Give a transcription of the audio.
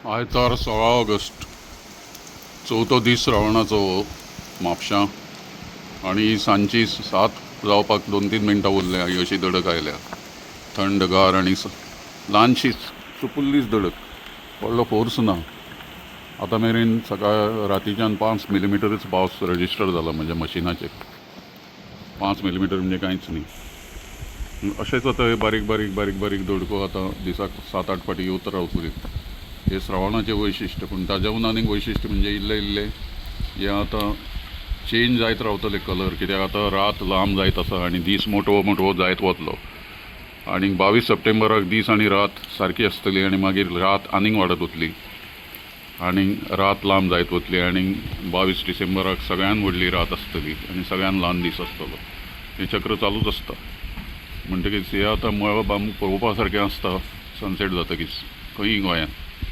आयतार 16 ऑगस्ट चवथो दीस श्रावणाचो म्हापशां आनी सांजची 7 जावपाक 2-3 मिनटां उरल्या ही अशी दडक आयल्या. थंडगार आनी ल्हानशी सुपुल्लीच दडक, व्हडलो फोर्स ना. आतां मेरेन सकाळ रातीच्यान 5 मिलीमीटरच पावस रजिस्टर जाला म्हज्या मशिनाचेर. 5 मिलीमीटर म्हणजे कांयच न्ही. अशेंच आतां बारीक बारीक बारीक बारीक दडको आतां दिसाक 7-8 फावटी येवत रावतली. हे श्रावणाचें वैशिश्ट्य. पूण ताज्याहून आनीक वैशिश्ट्य म्हणजे इल्लें इल्लें हे आतां चेंज जायत रावतले कलर, कित्याक आतां रात लांब जायत आसा आनी दीस मोटवो मोटवो जायत वतलो. आनीक 22 सप्टेंबराक दीस आनी रात सारकी आसतली आनी मागीर रात आनीक वाडत वतली आनीक रात लांब जायत वतली आनीक 22 डिसेंबराक सगळ्यान व्हडली रात आसतली आनी सगळ्यान ल्हान दीस आसतलो. हें चक्र चालूच आसता. म्हणटकीच हें आतां मळब आमकां पळोवपा सारकें आसता सनसेट जातकीच खंयी गोंयांत.